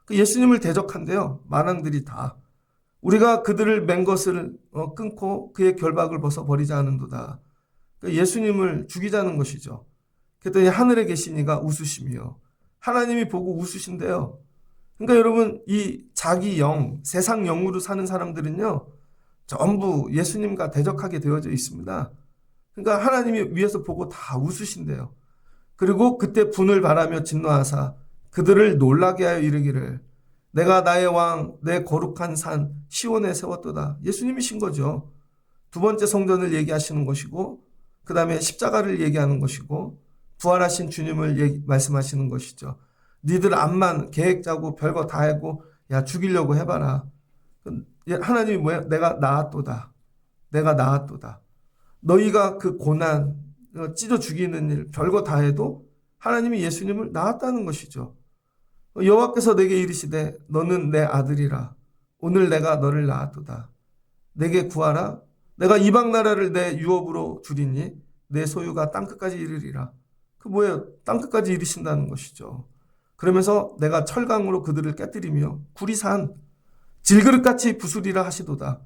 그 예수님을 대적한대요. 만왕들이 다. 우리가 그들을 맨 것을 끊고 그의 결박을 벗어버리자 하는도다. 그러니까 예수님을 죽이자는 것이죠. 그랬더니 하늘에 계신 이가 웃으시며 하나님이 보고 웃으신대요. 그러니까 여러분 이 자기 영, 세상 영으로 사는 사람들은요. 전부 예수님과 대적하게 되어져 있습니다. 그러니까 하나님이 위에서 보고 다 웃으신대요. 그리고 그때 분을 바라며 진노하사 그들을 놀라게 하여 이르기를 내가 나의 왕, 내 거룩한 산 시온에 세웠도다. 예수님이신 거죠. 두 번째 성전을 얘기하시는 것이고 그 다음에 십자가를 얘기하는 것이고 부활하신 주님을 말씀하시는 것이죠. 니들 암만 계획 짜고 별거 다 하고 야 죽이려고 해봐라. 하나님이 뭐야? 내가 나았도다. 내가 나았도다. 너희가 그 고난 찢어 죽이는 일 별거 다 해도 하나님이 예수님을 낳았다는 것이죠. 여호와께서 내게 이르시되 너는 내 아들이라 오늘 내가 너를 낳았도다. 내게 구하라. 내가 이방 나라를 내 유업으로 주리니 내 소유가 땅끝까지 이르리라. 그 뭐예요? 땅끝까지 이르신다는 것이죠. 그러면서 내가 철강으로 그들을 깨뜨리며 구리산 질그릇같이 부수리라 하시도다.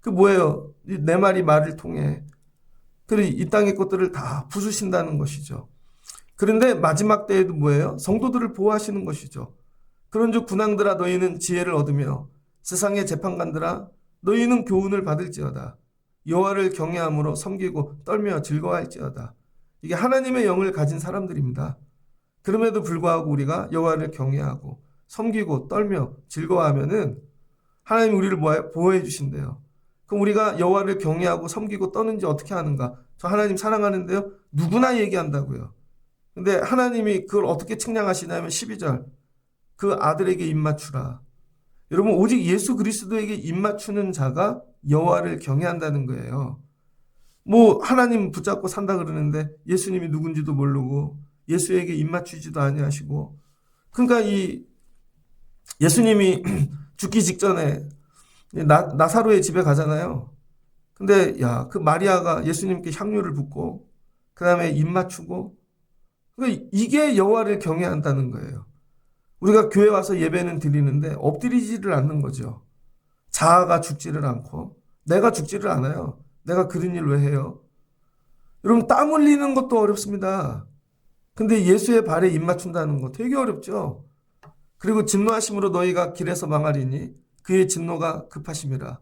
그 뭐예요? 내 말을 통해 그리고 이 땅의 것들을 다 부수신다는 것이죠. 그런데 마지막 때에도 뭐예요? 성도들을 보호하시는 것이죠. 그런즉 군왕들아 너희는 지혜를 얻으며 세상의 재판관들아 너희는 교훈을 받을지어다. 여호와를 경외함으로 섬기고 떨며 즐거워할지어다. 이게 하나님의 영을 가진 사람들입니다. 그럼에도 불구하고 우리가 여호와를 경외하고 섬기고 떨며 즐거워하면은 하나님 우리를 보호해 주신대요. 그럼 우리가 여호와를 경외하고 섬기고 떠는지 어떻게 하는가? 저 하나님 사랑하는데요. 누구나 얘기한다고요. 근데 하나님이 그걸 어떻게 측량하시냐면 12절 그 아들에게 입맞추라. 여러분 오직 예수 그리스도에게 입맞추는 자가 여호와를 경외한다는 거예요. 뭐 하나님 붙잡고 산다 그러는데 예수님이 누군지도 모르고 예수에게 입맞추지도 아니하시고 그러니까 이 예수님이 죽기 직전에 나사로의 집에 가잖아요. 근데 그 마리아가 예수님께 향유를 붓고 그 다음에 입맞추고 그러니까 이게 여호와를 경외한다는 거예요. 우리가 교회 와서 예배는 드리는데 엎드리지를 않는 거죠. 자아가 죽지를 않고 내가 죽지를 않아요. 내가 그런 일 왜 해요? 여러분 땀 흘리는 것도 어렵습니다. 근데 예수의 발에 입맞춘다는 거 되게 어렵죠. 그리고 진노하심으로 너희가 길에서 망하리니 그의 진노가 급하심이라.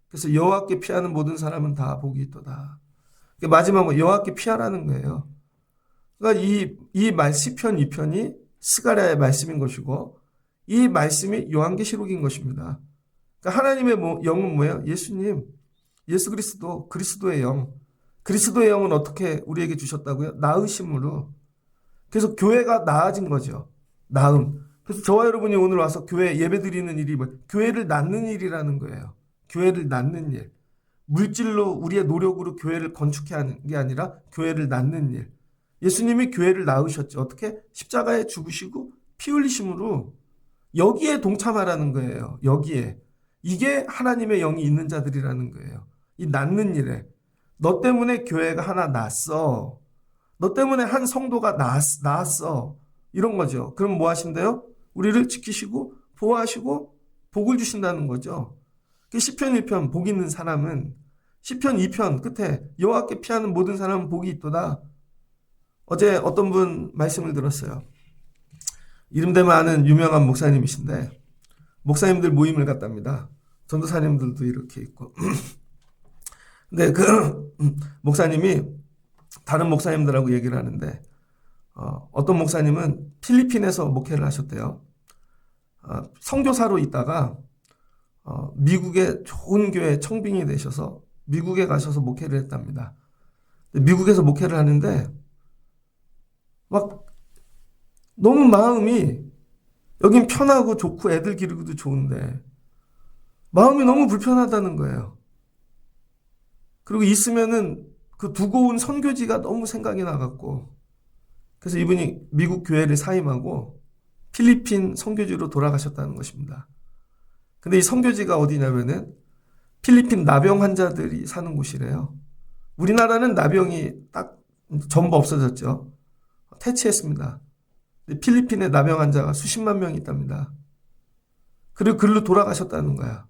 그래서 여호와께 피하는 모든 사람은 다 복이 있도다. 마지막으로 여호와께 피하라는 거예요. 그러니까 이 시편 2편이 스가랴의 말씀인 것이고 이 말씀이 요한계시록인 것입니다. 그러니까 하나님의 영은 뭐예요? 예수님, 예수 그리스도, 그리스도의 영. 그리스도의 영은 어떻게 우리에게 주셨다고요? 나으심으로. 그래서 교회가 나아진 거죠. 나음. 그래서 저와 여러분이 오늘 와서 교회 예배드리는 일이 교회를 낳는 일이라는 거예요. 교회를 낳는 일. 물질로 우리의 노력으로 교회를 건축해 하는 게 아니라 교회를 낳는 일. 예수님이 교회를 낳으셨죠. 어떻게? 십자가에 죽으시고 피 흘리심으로 여기에 동참하라는 거예요. 여기에. 이게 하나님의 영이 있는 자들이라는 거예요. 이 낳는 일에. 너 때문에 교회가 하나 났어. 너 때문에 한 성도가 나았어. 이런 거죠. 그럼 뭐 하신대요? 우리를 지키시고 보호하시고 복을 주신다는 거죠. 시편 1편 복 있는 사람은 시편 2편 끝에 여호와께 피하는 모든 사람은 복이 있도다. 어제 어떤 분 말씀을 들었어요. 이름되면 아는 유명한 목사님이신데 목사님들 모임을 갔답니다. 전도사님들도 이렇게 있고. 근데 그 목사님이 다른 목사님들하고 얘기를 하는데 어떤 목사님은 필리핀에서 목회를 하셨대요. 선교사로 있다가 미국의 좋은 교회 청빙이 되셔서 미국에 가셔서 목회를 했답니다. 미국에서 목회를 하는데 막 너무 마음이 여긴 편하고 좋고 애들 기르기도 좋은데 마음이 너무 불편하다는 거예요. 그리고 있으면은 그 두고 온 선교지가 너무 생각이 나갖고 그래서 이분이 미국 교회를 사임하고 필리핀 선교지로 돌아가셨다는 것입니다. 근데 이 선교지가 어디냐면은 필리핀 나병 환자들이 사는 곳이래요. 우리나라는 나병이 딱 전부 없어졌죠. 퇴치했습니다. 필리핀에 나병 환자가 수십만 명이 있답니다. 그리고 글로 돌아가셨다는 거야.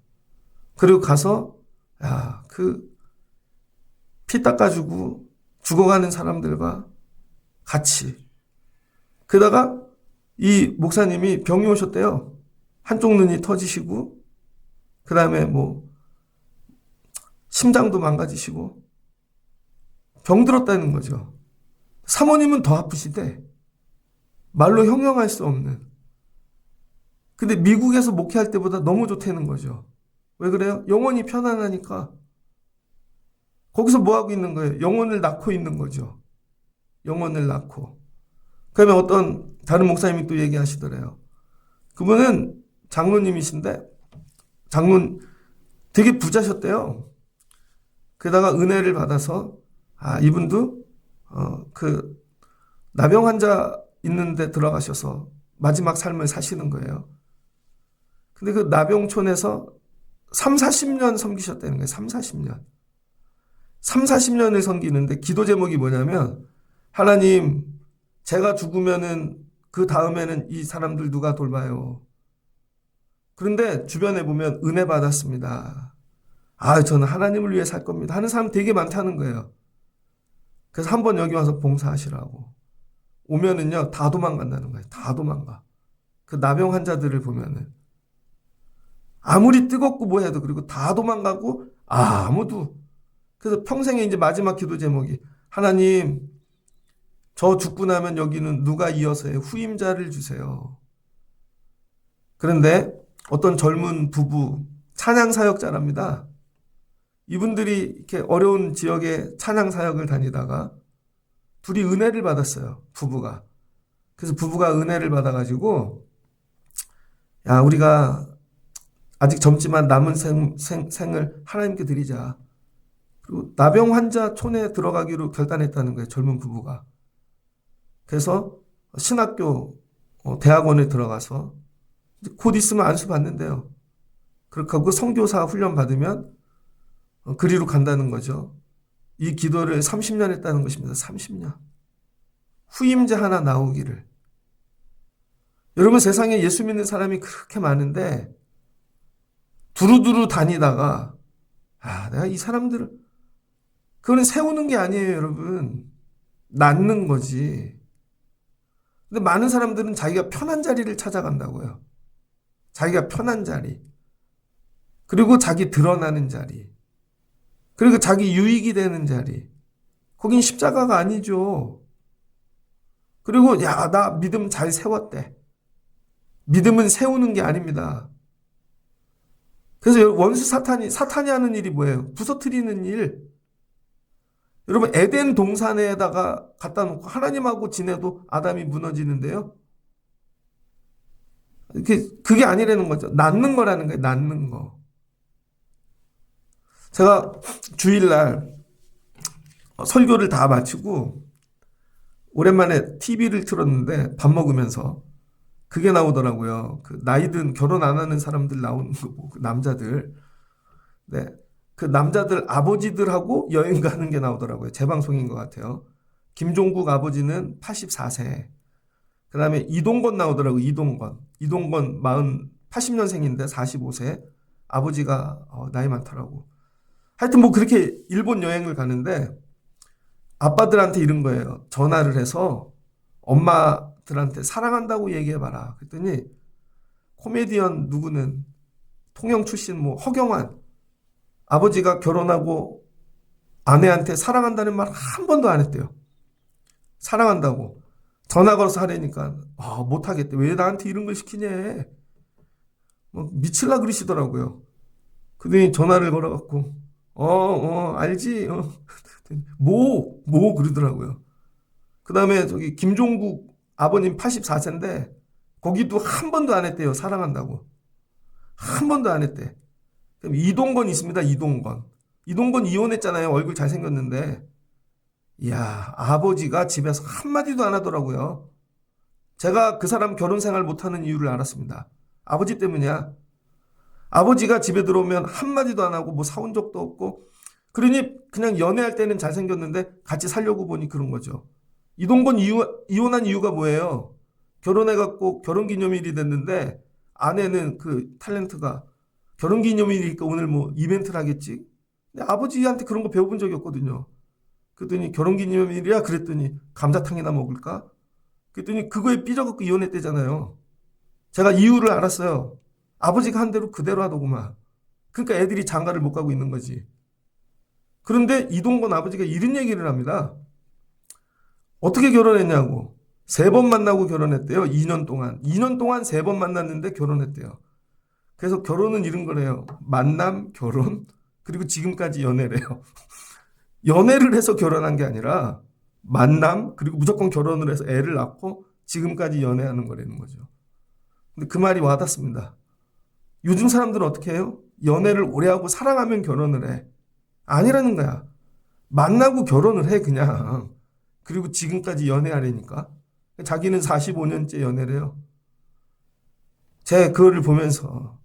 그리고 가서 피 닦아주고 죽어가는 사람들과 같이. 그러다가 이 목사님이 병이 오셨대요. 한쪽 눈이 터지시고 그 다음에 심장도 망가지시고 병들었다는 거죠. 사모님은 더 아프시대. 말로 형용할 수 없는. 근데 미국에서 목회할 때보다 너무 좋다는 거죠. 왜 그래요? 영혼이 편안하니까. 거기서 뭐 하고 있는 거예요? 영혼을 낳고 있는 거죠. 영혼을 낳고. 그러면 어떤 다른 목사님이 또 얘기하시더래요. 그분은 장로님이신데 장로는 되게 부자셨대요. 게다가 은혜를 받아서 이분도 그 나병 환자 있는데 들어가셔서 마지막 삶을 사시는 거예요. 근데 그 나병촌에서 3, 40년 섬기셨다는 거예요. 3, 40년. 3, 40년을 섬기는데 기도 제목이 뭐냐면 하나님 제가 죽으면은 그 다음에는 이 사람들 누가 돌봐요. 그런데 주변에 보면 은혜 받았습니다. 저는 하나님을 위해 살 겁니다. 하는 사람 되게 많다는 거예요. 그래서 한번 여기 와서 봉사하시라고. 오면은요, 다 도망간다는 거예요. 다 도망가. 그 나병 환자들을 보면은. 아무리 뜨겁고 뭐 해도 그리고 다 도망가고 아무도. 그래서 평생에 이제 마지막 기도 제목이 하나님, 저 죽고 나면 여기는 누가 이어서 해요? 후임자를 주세요. 그런데 어떤 젊은 부부, 찬양 사역자랍니다. 이분들이 이렇게 어려운 지역에 찬양 사역을 다니다가 둘이 은혜를 받았어요. 부부가. 그래서 부부가 은혜를 받아가지고 우리가 아직 젊지만 남은 생을 하나님께 드리자. 그리고 나병 환자 촌에 들어가기로 결단했다는 거예요. 젊은 부부가. 그래서 신학교 대학원에 들어가서 곧 있으면 안수 받는데요. 그리고 선교사 훈련 받으면 그리로 간다는 거죠. 이 기도를 30년 했다는 것입니다. 30년. 후임자 하나 나오기를. 여러분 세상에 예수 믿는 사람이 그렇게 많은데 두루두루 다니다가 내가 이 사람들을 그거는 세우는 게 아니에요, 여러분. 낳는 거지. 근데 많은 사람들은 자기가 편한 자리를 찾아간다고요. 자기가 편한 자리. 그리고 자기 드러나는 자리, 그리고 자기 유익이 되는 자리, 거긴 십자가가 아니죠. 그리고 야, 나 믿음 잘 세웠대. 믿음은 세우는 게 아닙니다. 그래서 원수 사탄이 하는 일이 뭐예요? 부서뜨리는 일. 여러분, 에덴 동산에다가 갖다 놓고 하나님하고 지내도 아담이 무너지는데요. 그게 아니라는 거죠. 낳는 거라는 거예요. 낳는 거. 제가 주일날 설교를 다 마치고 오랜만에 TV를 틀었는데 밥 먹으면서 그게 나오더라고요. 그 나이든 결혼 안 하는 사람들 나오는 거, 그 남자들. 네. 그 남자들 아버지들하고 여행 가는 게 나오더라고요. 재방송인 것 같아요. 김종국 아버지는 84세. 그 다음에 이동건 나오더라고요. 이동건 80년생인데 45세. 아버지가 나이 많더라고. 하여튼 뭐 그렇게 일본 여행을 가는데 아빠들한테 이런 거예요. 전화를 해서 엄마들한테 사랑한다고 얘기해봐라. 그랬더니 코미디언 누구는 통영 출신 뭐 허경환 아버지가 결혼하고 아내한테 사랑한다는 말 한 번도 안 했대요. 사랑한다고. 전화 걸어서 하려니까 못하겠대. 왜 나한테 이런 걸 시키냐. 미칠라 그러시더라고요. 그랬더니 전화를 걸어갖고 알지. 뭐 그러더라고요. 그 다음에 저기 김종국 아버님 84세인데 거기도 한 번도 안 했대요. 사랑한다고. 한 번도 안 했대. 그럼 이동건 있습니다. 이동건 이혼했잖아요. 얼굴 잘생겼는데. 이야, 아버지가 집에서 한마디도 안 하더라고요. 제가 그 사람 결혼 생활 못하는 이유를 알았습니다. 아버지 때문이야. 아버지가 집에 들어오면 한마디도 안 하고 뭐 사온 적도 없고 그러니 그냥 연애할 때는 잘생겼는데 같이 살려고 보니 그런 거죠. 이동건 이혼한 이유가 뭐예요? 결혼해갖고 결혼기념일이 됐는데 아내는 그 탤런트가 결혼기념일이니까 오늘 뭐 이벤트를 하겠지. 근데 아버지한테 그런 거 배워본 적이 없거든요. 그랬더니 결혼기념일이야? 그랬더니 감자탕이나 먹을까? 그랬더니 그거에 삐져갖고 이혼했대잖아요. 제가 이유를 알았어요. 아버지가 한 대로 그대로 하더구만. 그러니까 애들이 장가를 못 가고 있는 거지. 그런데 이동건 아버지가 이런 얘기를 합니다. 어떻게 결혼했냐고. 3번 만나고 결혼했대요. 2년 동안 3번 만났는데 결혼했대요. 그래서 결혼은 이런 거래요. 만남, 결혼, 그리고 지금까지 연애래요. 연애를 해서 결혼한 게 아니라 만남, 그리고 무조건 결혼을 해서 애를 낳고 지금까지 연애하는 거라는 거죠. 근데 그 말이 와닿습니다. 요즘 사람들은 어떻게 해요? 연애를 오래 하고 사랑하면 결혼을 해. 아니라는 거야. 만나고 결혼을 해 그냥. 그리고 지금까지 연애하려니까. 자기는 45년째 연애래요. 제 그거를 보면서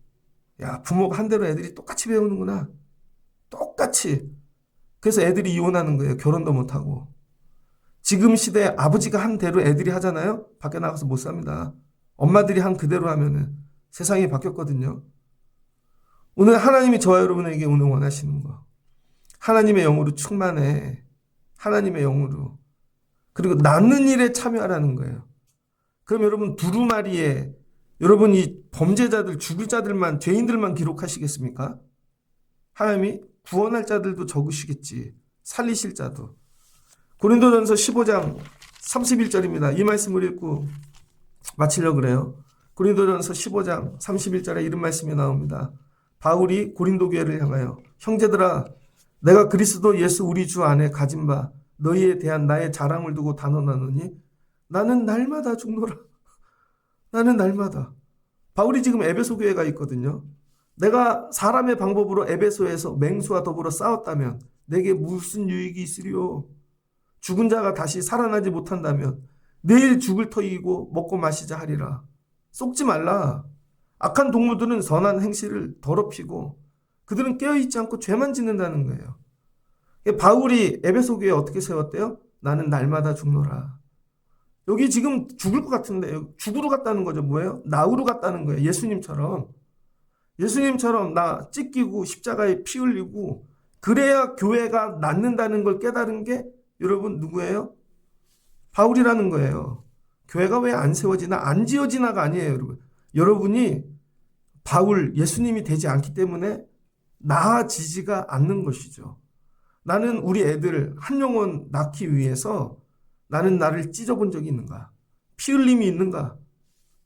야, 부모가 한 대로 애들이 똑같이 배우는구나. 똑같이. 그래서 애들이 이혼하는 거예요. 결혼도 못하고. 지금 시대에 아버지가 한 대로 애들이 하잖아요. 밖에 나가서 못 삽니다. 엄마들이 한 그대로 하면은 세상이 바뀌었거든요. 오늘 하나님이 저와 여러분에게 오늘 원하시는 거. 하나님의 영으로 충만해. 하나님의 영으로. 그리고 낳는 일에 참여하라는 거예요. 그럼 여러분 두루마리에 여러분 이 범죄자들, 죽을 자들만, 죄인들만 기록하시겠습니까? 하나님이 구원할 자들도 적으시겠지. 살리실 자도. 고린도전서 15장 31절입니다. 이 말씀을 읽고 마치려고 그래요. 고린도전서 15장 31절에 이런 말씀이 나옵니다. 바울이 고린도 교회를 향하여 형제들아 내가 그리스도 예수 우리 주 안에 가진 바 너희에 대한 나의 자랑을 두고 단언하노니 나는 날마다 죽노라. 나는 날마다. 바울이 지금 에베소 교회가 있거든요. 내가 사람의 방법으로 에베소에서 맹수와 더불어 싸웠다면 내게 무슨 유익이 있으리요. 죽은 자가 다시 살아나지 못한다면 내일 죽을 터이고 먹고 마시자 하리라. 속지 말라. 악한 동무들은 선한 행실을 더럽히고 그들은 깨어있지 않고 죄만 짓는다는 거예요. 바울이 에베소 교회에 어떻게 세웠대요? 나는 날마다 죽노라. 여기 지금 죽을 것 같은데 죽으러 갔다는 거죠. 뭐예요? 나으로 갔다는 거예요. 예수님처럼 나 찢기고 십자가에 피 흘리고 그래야 교회가 낫는다는 걸 깨달은 게 여러분 누구예요? 바울이라는 거예요. 교회가 왜 안 세워지나 안 지어지나가 아니에요. 여러분이 바울 예수님이 되지 않기 때문에 나아지지가 않는 것이죠. 나는 우리 애들 한 영혼 낳기 위해서 나는 나를 찢어본 적이 있는가? 피 흘림이 있는가?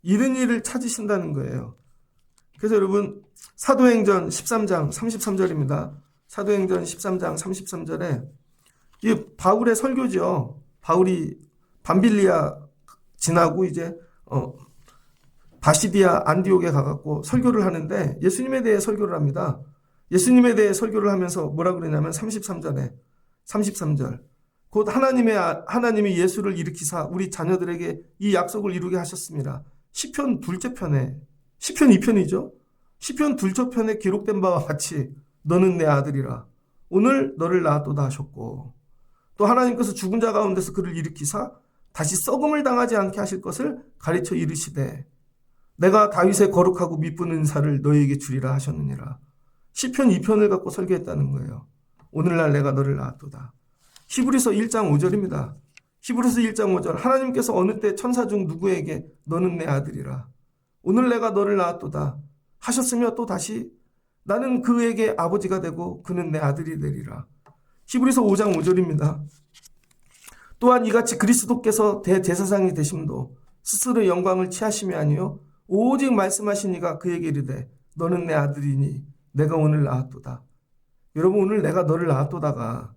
이런 일을 찾으신다는 거예요. 그래서 여러분 사도행전 13장 33절입니다. 사도행전 13장 33절에 이 바울의 설교죠. 바울이 밤빌리아 지나고 이제 바시디아 안디옥에 가갖고 설교를 하는데 예수님에 대해 설교를 합니다. 예수님에 대해 설교를 하면서 뭐라 그러냐면 33절 곧 하나님이 예수를 일으키사 우리 자녀들에게 이 약속을 이루게 하셨습니다. 시편 둘째 편에 시편 2편이죠. 시편 둘째 편에 기록된 바와 같이 너는 내 아들이라 오늘 너를 낳았도다 하셨고 또 하나님께서 죽은 자 가운데서 그를 일으키사 다시 썩음을 당하지 않게 하실 것을 가르쳐 이르시되 내가 다윗의 거룩하고 미쁜 은사를 너희에게 주리라 하셨느니라. 시편 2편을 갖고 설교했다는 거예요. 오늘날 내가 너를 낳았도다. 히브리서 1장 5절입니다. 히브리서 1장 5절 하나님께서 어느 때 천사 중 누구에게 너는 내 아들이라 오늘 내가 너를 낳았도다 하셨으며 또 다시 나는 그에게 아버지가 되고 그는 내 아들이 되리라. 히브리서 5장 5절입니다. 또한 이같이 그리스도께서 대제사장이 되심도 스스로 영광을 취하심이 아니요 오직 말씀하신 이가 그에게 이르되 너는 내 아들이니 내가 오늘 낳았도다. 여러분 오늘 내가 너를 낳았도다가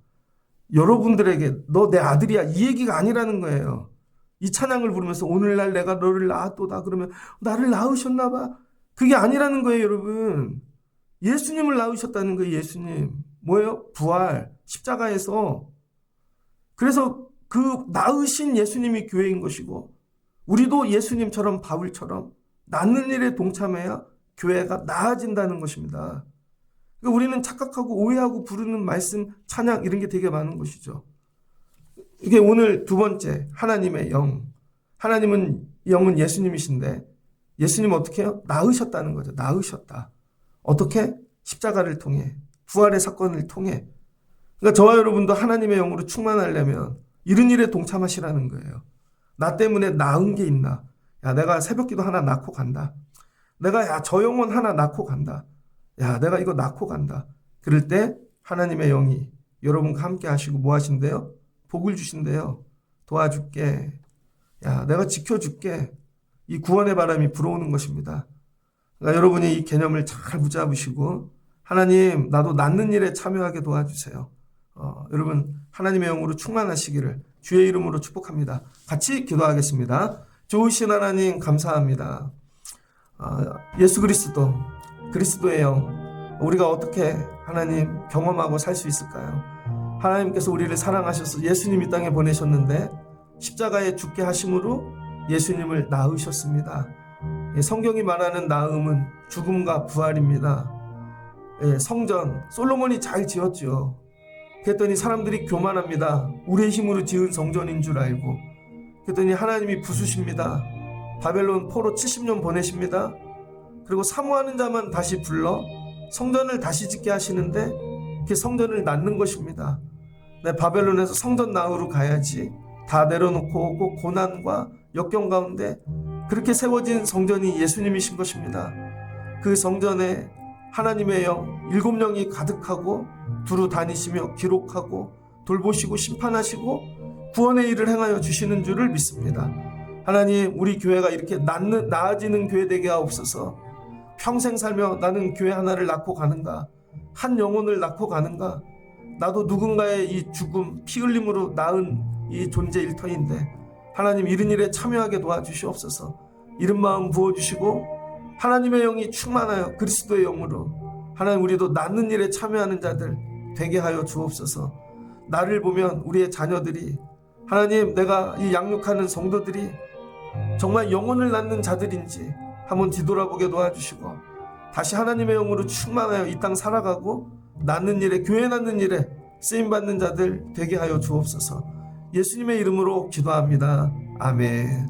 여러분들에게 너 내 아들이야 이 얘기가 아니라는 거예요. 이 찬양을 부르면서 오늘날 내가 너를 낳았도다 그러면 나를 낳으셨나 봐. 그게 아니라는 거예요 여러분. 예수님을 낳으셨다는 거예요. 예수님. 뭐예요? 부활. 십자가에서. 그래서 그 낳으신 예수님이 교회인 것이고 우리도 예수님처럼 바울처럼 낳는 일에 동참해야 교회가 나아진다는 것입니다. 그러니까 우리는 착각하고 오해하고 부르는 말씀, 찬양 이런 게 되게 많은 것이죠. 이게 오늘 두 번째 하나님의 영. 하나님은 영은 예수님이신데 예수님 어떻게 해요? 낳으셨다는 거죠. 낳으셨다. 어떻게? 십자가를 통해 부활의 사건을 통해. 그러니까 저와 여러분도 하나님의 영으로 충만하려면 이런 일에 동참하시라는 거예요. 나 때문에 낳은 게 있나? 야, 내가 새벽기도 하나 낳고 간다. 내가 저 영혼 하나 낳고 간다. 야, 내가 이거 낳고 간다. 그럴 때 하나님의 영이 여러분과 함께 하시고 뭐 하신대요? 복을 주신대요. 도와줄게. 야, 내가 지켜줄게. 이 구원의 바람이 불어오는 것입니다. 그러니까 여러분이 이 개념을 잘 붙잡으시고 하나님 나도 낳는 일에 참여하게 도와주세요. 여러분 하나님의 영으로 충만하시기를 주의 이름으로 축복합니다. 같이 기도하겠습니다. 좋으신 하나님 감사합니다. 예수 그리스도의 영 우리가 어떻게 하나님 경험하고 살 수 있을까요? 하나님께서 우리를 사랑하셔서 예수님 이 땅에 보내셨는데 십자가에 죽게 하심으로 예수님을 낳으셨습니다. 성경이 말하는 낳음은 죽음과 부활입니다. 성전 솔로몬이 잘 지었죠. 그랬더니 사람들이 교만합니다. 우리의 힘으로 지은 성전인 줄 알고. 그랬더니 하나님이 부수십니다. 바벨론 포로 70년 보내십니다. 그리고 사모하는 자만 다시 불러 성전을 다시 짓게 하시는데 그 성전을 낳는 것입니다. 바벨론에서 성전 나으로 가야지. 다 내려놓고 오고 고난과 역경 가운데 그렇게 세워진 성전이 예수님이신 것입니다. 그 성전에 하나님의 영 7영이 가득하고 두루 다니시며 기록하고 돌보시고 심판하시고 구원의 일을 행하여 주시는 줄을 믿습니다. 하나님 우리 교회가 이렇게 나아지는 교회 되게 하옵소서. 평생 살며 나는 교회 하나를 낳고 가는가? 한 영혼을 낳고 가는가? 나도 누군가의 이 죽음 피 흘림으로 낳은 이 존재 일터인데 하나님 이런 일에 참여하게 도와주시옵소서. 이른 마음 부어주시고 하나님의 영이 충만하여 그리스도의 영으로 하나님 우리도 낳는 일에 참여하는 자들 되게 하여 주옵소서. 나를 보면 우리의 자녀들이 하나님 내가 이 양육하는 성도들이 정말 영혼을 낳는 자들인지 한번 뒤돌아보게 도와주시고 다시 하나님의 영으로 충만하여 이 땅 살아가고 낳는 일에 교회 낳는 일에 쓰임받는 자들 되게 하여 주옵소서. 예수님의 이름으로 기도합니다. 아멘.